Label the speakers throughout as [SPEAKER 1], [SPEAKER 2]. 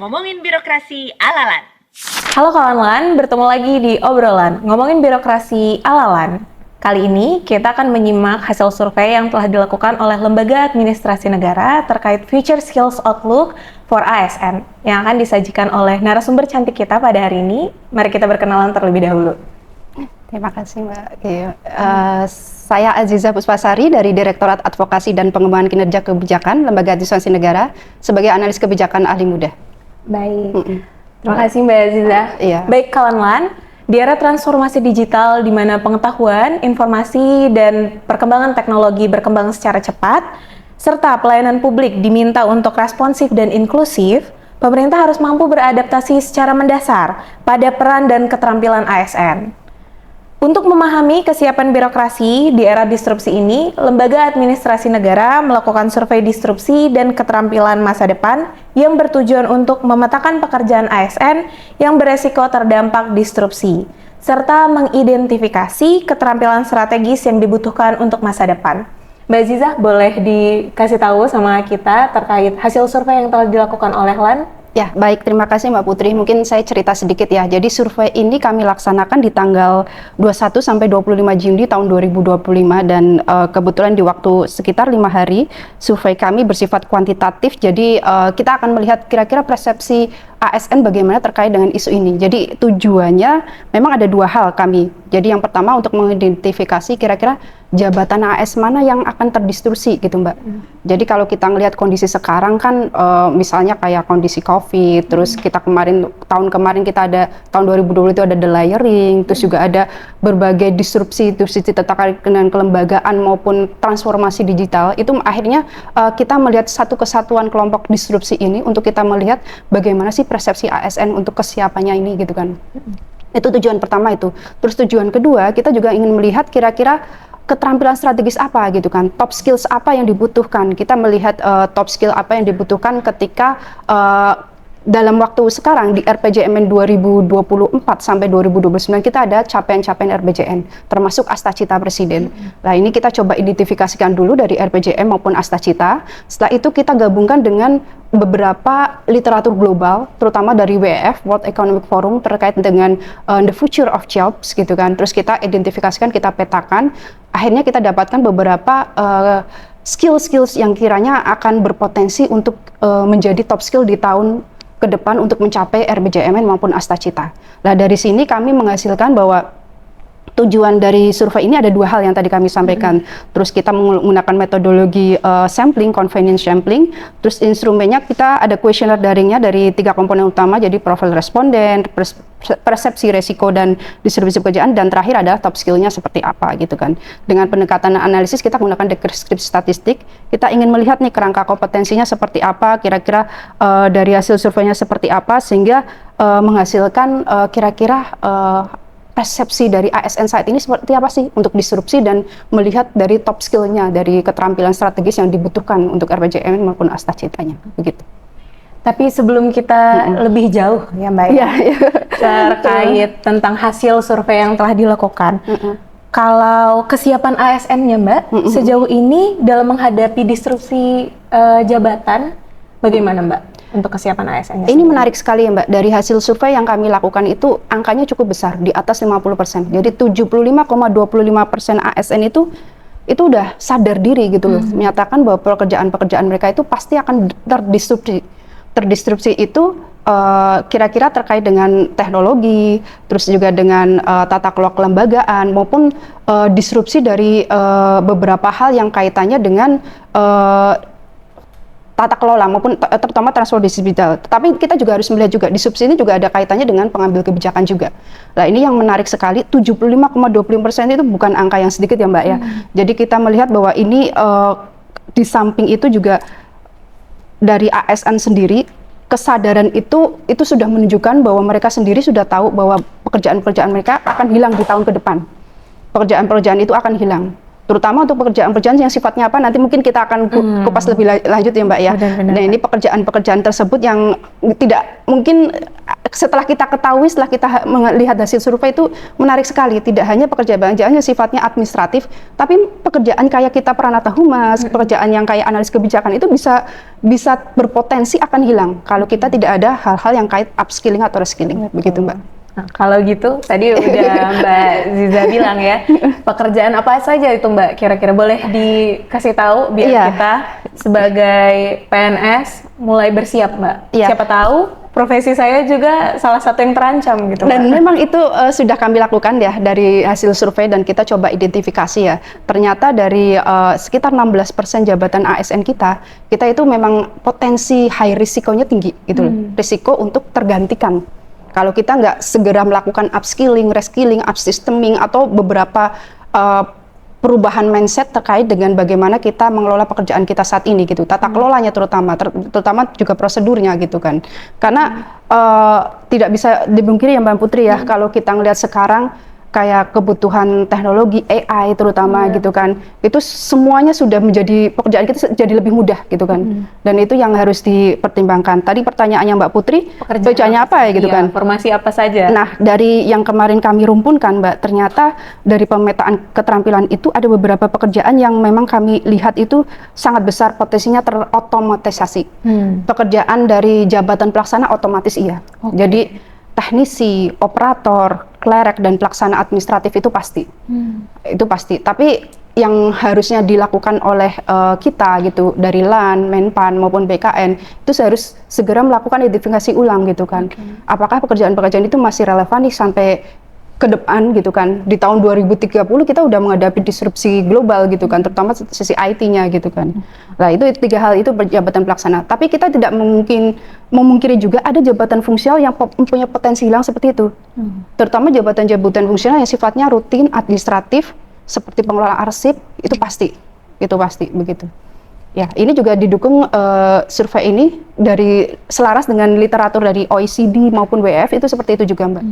[SPEAKER 1] ngomongin birokrasi ala-lan.
[SPEAKER 2] Halo kawan-lan, bertemu lagi di obrolan ngomongin birokrasi ala-lan. Kali ini kita akan menyimak hasil survei yang telah dilakukan oleh Lembaga Administrasi Negara terkait Future Skills Outlook for ASN yang akan disajikan oleh narasumber cantik kita pada hari ini. Mari kita berkenalan terlebih dahulu.
[SPEAKER 3] Terima kasih Mbak. Saya Aziza Puspasari dari Direktorat Advokasi dan Pengembangan Kinerja Kebijakan Lembaga Administrasi Negara sebagai analis kebijakan ahli muda.
[SPEAKER 2] Baik. Terima kasih Mbak Aziza.
[SPEAKER 3] Iya.
[SPEAKER 2] Baik kawan-lan, di era transformasi digital di mana pengetahuan, informasi, dan perkembangan teknologi berkembang secara cepat, serta pelayanan publik diminta untuk responsif dan inklusif, pemerintah harus mampu beradaptasi secara mendasar pada peran dan keterampilan ASN. Untuk memahami kesiapan birokrasi di era disrupsi ini, Lembaga Administrasi Negara melakukan survei disrupsi dan keterampilan masa depan yang bertujuan untuk memetakan pekerjaan ASN yang beresiko terdampak disrupsi, serta mengidentifikasi keterampilan strategis yang dibutuhkan untuk masa depan. Mbak Aziza, boleh dikasih tahu sama kita terkait hasil survei yang telah dilakukan oleh LAN?
[SPEAKER 3] Ya, baik. Terima kasih Mbak Putri. Mungkin saya cerita sedikit ya. Jadi survei ini kami laksanakan di tanggal 21 sampai 25 Juni tahun 2025 dan kebetulan di waktu sekitar 5 hari survei kami bersifat kuantitatif. Jadi kita akan melihat kira-kira persepsi ASN bagaimana terkait dengan isu ini. Jadi tujuannya memang ada dua hal kami. Jadi yang pertama untuk mengidentifikasi kira-kira jabatan AS mana yang akan terdistorsi gitu Mbak. Jadi kalau kita ngelihat kondisi sekarang kan misalnya kayak kondisi COVID, terus kita tahun kemarin kita ada tahun 2020 itu ada delayering, terus juga ada berbagai disrupsi terkait dengan kelembagaan maupun transformasi digital. Itu akhirnya kita melihat satu kesatuan kelompok disrupsi ini untuk kita melihat bagaimana sih persepsi ASN untuk kesiapannya ini gitu kan. Itu tujuan pertama itu. Terus tujuan kedua kita juga ingin melihat kira-kira keterampilan strategis apa gitu kan, top skills apa yang dibutuhkan. Kita melihat top skill apa yang dibutuhkan ketika dalam waktu sekarang di RPJMN 2024 sampai 2029 kita ada capaian-capaian RPJN termasuk Astacita Presiden. Nah ini kita coba identifikasikan dulu dari RPJM maupun Astacita. Setelah itu kita gabungkan dengan beberapa literatur global, terutama dari WEF, World Economic Forum terkait dengan the future of jobs gitu kan. Terus kita identifikasikan, kita petakan. Akhirnya kita dapatkan beberapa skill-skills yang kiranya akan berpotensi untuk menjadi top skill di tahun ke depan untuk mencapai RPJMN maupun Astacita. Nah dari sini kami menghasilkan bahwa tujuan dari survei ini ada dua hal yang tadi kami sampaikan. Terus kita menggunakan metodologi sampling, convenience sampling. Terus instrumennya kita ada kuesioner daringnya dari 3 komponen utama, jadi profil responden, persepsi resiko dan distribusi pekerjaan, dan terakhir adalah top skillnya seperti apa gitu kan. Dengan pendekatan analisis kita menggunakan deskripsi statistik. Kita ingin melihat nih kerangka kompetensinya seperti apa, kira-kira dari hasil surveinya seperti apa, sehingga menghasilkan kira-kira persepsi dari ASN saat ini seperti apa sih untuk disrupsi dan melihat dari top skillnya, dari keterampilan strategis yang dibutuhkan untuk RPJMN maupun Astacitanya, begitu.
[SPEAKER 2] Tapi sebelum kita lebih jauh ya Mbak ya, terkait tentang hasil survei yang telah dilakukan, kalau kesiapan ASN-nya Mbak sejauh ini dalam menghadapi disrupsi jabatan, bagaimana Mbak? Untuk kesiapan ASN-nya.
[SPEAKER 3] Ini menarik sekali ya Mbak, dari hasil survei yang kami lakukan itu angkanya cukup besar, di atas 50%. Jadi 75,25% ASN itu udah sadar diri gitu loh, menyatakan bahwa pekerjaan-pekerjaan mereka itu pasti akan terdisrupsi. Terdisrupsi itu kira-kira terkait dengan teknologi, terus juga dengan tata kelola kelembagaan, maupun disrupsi dari beberapa hal yang kaitannya dengan tata kelola maupun terutama transformasi digital. Tapi kita juga harus melihat juga disrupsi ini juga ada kaitannya dengan pengambil kebijakan juga. Nah ini yang menarik sekali, 75,25% itu bukan angka yang sedikit ya Mbak ya. Jadi kita melihat bahwa ini di samping itu juga dari ASN sendiri, kesadaran itu sudah menunjukkan bahwa mereka sendiri sudah tahu bahwa pekerjaan-pekerjaan mereka akan hilang di tahun ke depan. Pekerjaan-pekerjaan itu akan hilang. terutama untuk pekerjaan-pekerjaan yang sifatnya apa, nanti mungkin kita akan kupas lebih lanjut ya Mbak ya.
[SPEAKER 2] Benar-benar.
[SPEAKER 3] Nah ini pekerjaan-pekerjaan tersebut yang tidak mungkin setelah kita ketahui, setelah kita melihat hasil survei itu menarik sekali. Tidak hanya pekerjaan-pekerjaan yang sifatnya administratif, tapi pekerjaan kayak kita peranata humas, pekerjaan yang kayak analis kebijakan itu bisa berpotensi akan hilang kalau kita tidak ada hal-hal yang kait upskilling atau reskilling. Begitu Mbak.
[SPEAKER 2] Nah, kalau gitu tadi udah Mbak Ziza bilang ya, pekerjaan apa saja itu Mbak? Kira-kira boleh dikasih tahu biar kita sebagai PNS mulai bersiap Mbak. Siapa tahu profesi saya juga salah satu yang terancam gitu.
[SPEAKER 3] Dan memang itu sudah kami lakukan ya dari hasil survei dan kita coba identifikasi ya. Ternyata dari sekitar 16% jabatan ASN kita itu memang potensi high risikonya tinggi gitu loh. Risiko untuk tergantikan. Kalau kita nggak segera melakukan upskilling, reskilling, upsysteming atau beberapa perubahan mindset terkait dengan bagaimana kita mengelola pekerjaan kita saat ini gitu, tata kelolanya terutama juga prosedurnya gitu kan. Karena tidak bisa dipungkiri ya Mbak Putri ya, kalau kita ngelihat sekarang kayak kebutuhan teknologi AI terutama gitu kan, itu semuanya sudah menjadi pekerjaan kita jadi lebih mudah gitu kan. Dan itu yang harus dipertimbangkan. Tadi pertanyaannya Mbak Putri, pekerjaannya apa ya gitu kan?
[SPEAKER 2] Formasi apa saja?
[SPEAKER 3] Nah, dari yang kemarin kami rumpunkan Mbak, ternyata dari pemetaan keterampilan itu ada beberapa pekerjaan yang memang kami lihat itu sangat besar potensinya terotomatisasi. Pekerjaan dari jabatan pelaksana otomatis iya. Jadi teknisi, operator, klerek, dan pelaksana administratif itu pasti. Itu pasti. Tapi yang harusnya dilakukan oleh kita gitu, dari LAN, Menpan, maupun BKN, itu harus segera melakukan identifikasi ulang gitu kan. Apakah pekerjaan-pekerjaan itu masih relevan nih sampai ke depan gitu kan. Di tahun 2030 kita udah menghadapi disrupsi global gitu kan, terutama sisi IT-nya gitu kan. Nah itu 3 hal itu jabatan pelaksana. Tapi kita tidak memungkiri juga ada jabatan fungsional yang punya potensi hilang seperti itu. Terutama jabatan-jabatan fungsional yang sifatnya rutin, administratif, seperti pengelola arsip, itu pasti begitu. Ya, ini juga didukung survei ini dari selaras dengan literatur dari OECD maupun WF itu seperti itu juga Mbak.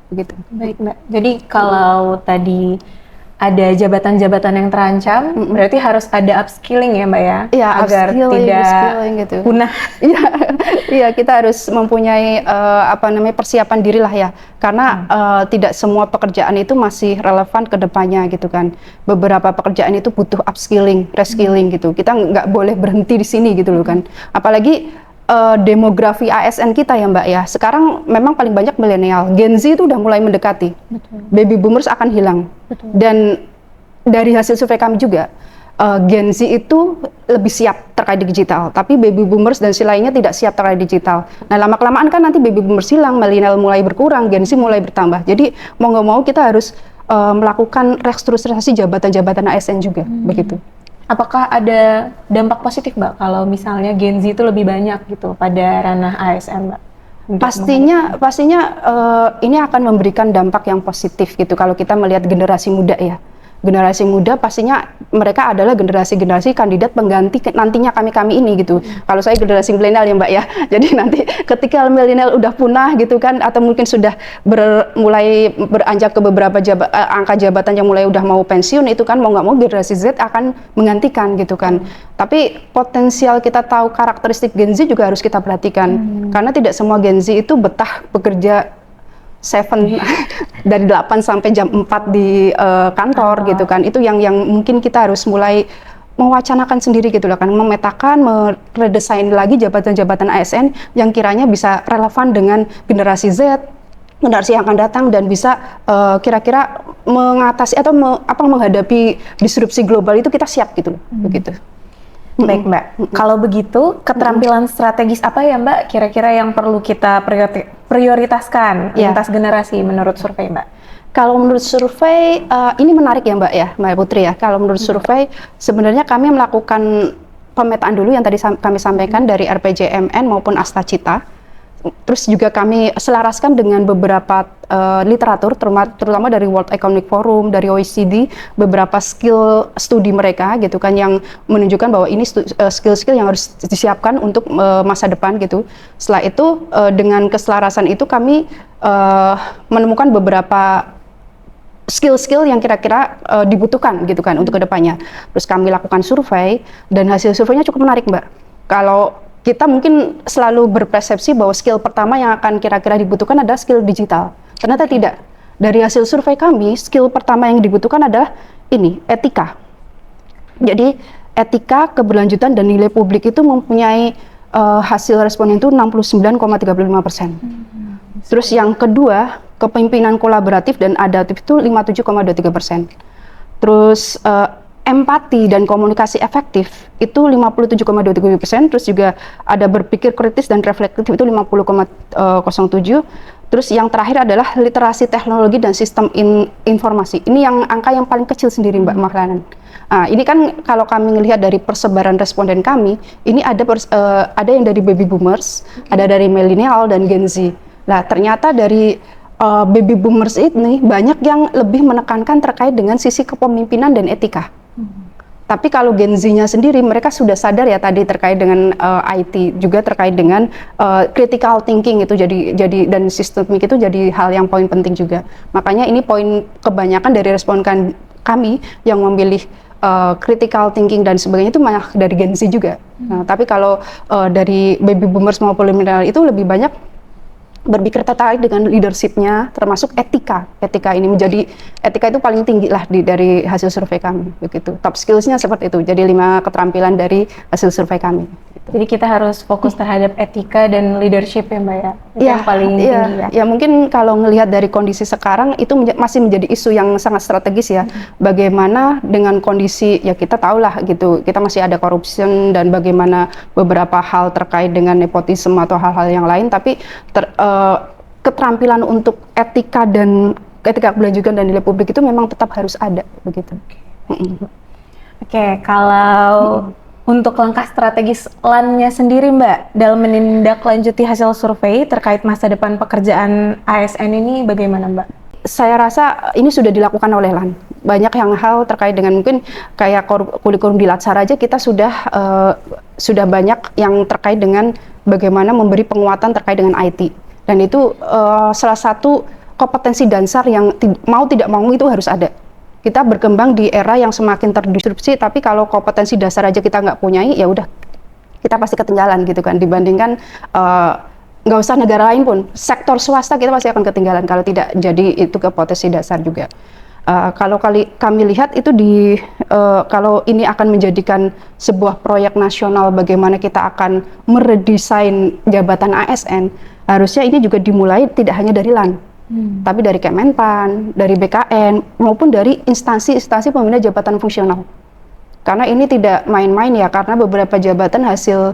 [SPEAKER 3] Begitu.
[SPEAKER 2] Baik Mbak. Jadi kalau tadi ada jabatan-jabatan yang terancam, berarti harus ada upskilling ya Mbak ya,
[SPEAKER 3] ya
[SPEAKER 2] agar tidak
[SPEAKER 3] gitu.
[SPEAKER 2] punah.
[SPEAKER 3] Iya, kita harus mempunyai persiapan diri lah ya, karena tidak semua pekerjaan itu masih relevan ke depannya gitu kan. Beberapa pekerjaan itu butuh upskilling, reskilling gitu. Kita nggak boleh berhenti di sini gitu loh kan. Apalagi demografi ASN kita ya Mbak ya, sekarang memang paling banyak milenial. Gen Z itu udah mulai mendekati. Baby boomers akan hilang. Dan dari hasil survei kami juga, Gen Z itu lebih siap terkait digital, tapi baby boomers dan si lainnya tidak siap terkait digital. Nah lama-kelamaan kan nanti baby boomers hilang, milenial mulai berkurang, Gen Z mulai bertambah. Jadi mau nggak mau kita harus melakukan restrukturisasi jabatan-jabatan ASN juga, begitu.
[SPEAKER 2] Apakah ada dampak positif Mbak kalau misalnya Gen Z itu lebih banyak gitu pada ranah ASN Mbak?
[SPEAKER 3] Pastinya ini akan memberikan dampak yang positif gitu kalau kita melihat generasi muda ya. Generasi muda pastinya mereka adalah generasi kandidat pengganti nantinya kami ini gitu. Kalau saya generasi milenial ya Mbak ya. Jadi nanti ketika milenial udah punah gitu kan, atau mungkin sudah mulai beranjak ke beberapa angka jabatan yang mulai udah mau pensiun, itu kan mau nggak mau generasi Z akan menggantikan gitu kan. Tapi potensial kita tahu karakteristik Gen Z juga harus kita perhatikan. Karena tidak semua Gen Z itu betah bekerja dari 8 sampai jam 4 di kantor gitu kan. Itu yang mungkin kita harus mulai mewacanakan sendiri gitu loh kan, memetakan, meredesain lagi jabatan-jabatan ASN yang kiranya bisa relevan dengan generasi Z, generasi yang akan datang, dan bisa kira-kira mengatasi atau menghadapi disrupsi global itu kita siap gitu loh. Begitu.
[SPEAKER 2] Baik Mbak, kalau begitu keterampilan strategis apa ya Mbak kira-kira yang perlu kita prioritaskan lintas generasi menurut survei Mbak?
[SPEAKER 3] Kalau menurut survei, ini menarik ya Mbak Putri ya. Kalau menurut survei, sebenarnya kami melakukan pemetaan dulu yang tadi kami sampaikan dari RPJMN maupun Astacita. Terus juga kami selaraskan dengan beberapa literatur, terutama dari World Economic Forum, dari OECD, beberapa skill studi mereka gitu kan, yang menunjukkan bahwa ini skill-skill yang harus disiapkan untuk masa depan gitu. Setelah itu dengan keselarasan itu kami menemukan beberapa skill-skill yang kira-kira dibutuhkan gitu kan untuk kedepannya. Terus kami lakukan survei dan hasil surveinya cukup menarik, Mbak. Kalau kita mungkin selalu berpersepsi bahwa skill pertama yang akan kira-kira dibutuhkan adalah skill digital. Ternyata tidak. Dari hasil survei kami, skill pertama yang dibutuhkan adalah ini, etika. Jadi etika, keberlanjutan, dan nilai publik itu mempunyai hasil responden itu 69,35%. Terus yang kedua, kepemimpinan kolaboratif dan adaptif itu 57,23%. Terus empati dan komunikasi efektif itu 57,23%. Terus juga ada berpikir kritis dan reflektif itu 50,07%. Terus yang terakhir adalah literasi teknologi dan sistem informasi. Ini yang angka yang paling kecil sendiri, Mbak Mahlanan. Nah, ini kan kalau kami melihat dari persebaran responden kami, ini ada yang dari baby boomers, ada dari milenial dan Gen Z. Nah, ternyata dari baby boomers ini banyak yang lebih menekankan terkait dengan sisi kepemimpinan dan etika. Tapi kalau Gen Z-nya sendiri, mereka sudah sadar ya tadi terkait dengan IT, juga terkait dengan critical thinking itu jadi dan sistemik itu jadi hal yang poin penting juga. Makanya ini poin kebanyakan dari responden kami yang memilih critical thinking dan sebagainya itu banyak dari Gen Z juga. Nah, tapi kalau dari baby boomers maupun milenial itu lebih banyak berpikir terkait dengan leadership-nya, termasuk etika. Etika itu paling tinggi lah dari hasil survei kami, begitu. Top skills-nya seperti itu. Jadi 5 keterampilan dari hasil survei kami.
[SPEAKER 2] Jadi kita harus fokus terhadap etika dan leadership ya, Mbak ya. Itu yang paling tinggi ya.
[SPEAKER 3] Ya mungkin kalau ngelihat dari kondisi sekarang itu masih menjadi isu yang sangat strategis ya. Bagaimana dengan kondisi ya kita tahulah gitu. Kita masih ada corruption dan bagaimana beberapa hal terkait dengan nepotisme atau hal-hal yang lain, tapi keterampilan untuk etika keberlanjutan dan nilai publik itu memang tetap harus ada begitu.
[SPEAKER 2] Oke, kalau untuk langkah strategis LAN-nya sendiri, Mbak, dalam menindaklanjuti hasil survei terkait masa depan pekerjaan ASN ini bagaimana, Mbak?
[SPEAKER 3] Saya rasa ini sudah dilakukan oleh LAN. Banyak yang hal terkait dengan mungkin kayak kurikulum di Latsar aja kita sudah banyak yang terkait dengan bagaimana memberi penguatan terkait dengan IT. Dan itu salah satu kompetensi dasar yang mau tidak mau itu harus ada. Kita berkembang di era yang semakin terdisrupsi, tapi kalau kompetensi dasar aja kita nggak punyai, ya udah kita pasti ketinggalan gitu kan. Dibandingkan nggak usah negara lain pun, sektor swasta kita pasti akan ketinggalan kalau tidak jadi itu kompetensi dasar juga. Kalau kami lihat itu kalau ini akan menjadikan sebuah proyek nasional bagaimana kita akan meredesain jabatan ASN, harusnya ini juga dimulai tidak hanya dari LAN, tapi dari Kemenpan, dari BKN, maupun dari instansi-instansi pembina jabatan fungsional. Karena ini tidak main-main ya, karena beberapa jabatan hasil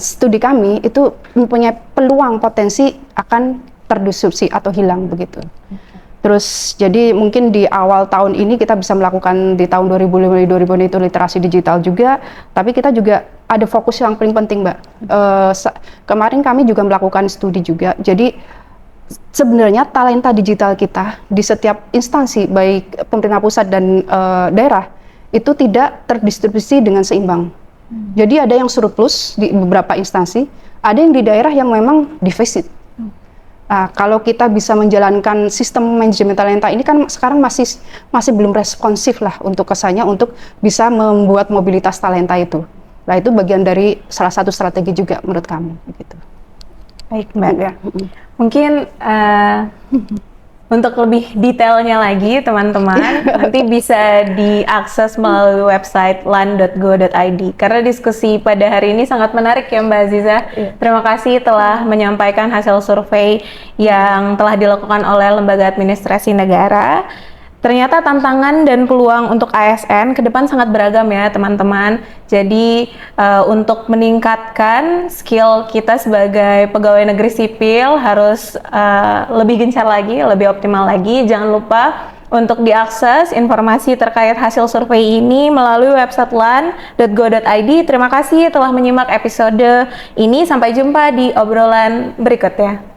[SPEAKER 3] studi kami itu mempunyai peluang potensi akan terdisrupsi atau hilang begitu. Terus jadi mungkin di awal tahun ini kita bisa melakukan di tahun 2005-2006 itu literasi digital juga, tapi kita juga ada fokus yang paling penting, Mbak. Kemarin kami juga melakukan studi juga, jadi sebenarnya talenta digital kita di setiap instansi, baik pemerintah pusat dan daerah, itu tidak terdistribusi dengan seimbang. Jadi ada yang surplus di beberapa instansi, ada yang di daerah yang memang defisit. Nah, kalau kita bisa menjalankan sistem manajemen talenta ini kan sekarang masih belum responsif lah untuk kesannya untuk bisa membuat mobilitas talenta itu. Nah, itu bagian dari salah satu strategi juga menurut kami. Gitu.
[SPEAKER 2] Baik, Mbak. Ya. Mungkin untuk lebih detailnya lagi, teman-teman, nanti bisa diakses melalui website lan.go.id. Karena diskusi pada hari ini sangat menarik ya, Mbak Aziza. Terima kasih telah menyampaikan hasil survei yang telah dilakukan oleh Lembaga Administrasi Negara. Ternyata tantangan dan peluang untuk ASN ke depan sangat beragam ya, teman-teman. Jadi untuk meningkatkan skill kita sebagai pegawai negeri sipil harus lebih gencar lagi, lebih optimal lagi. Jangan lupa untuk diakses informasi terkait hasil survei ini melalui website lan.go.id. Terima kasih telah menyimak episode ini. Sampai jumpa di obrolan berikutnya.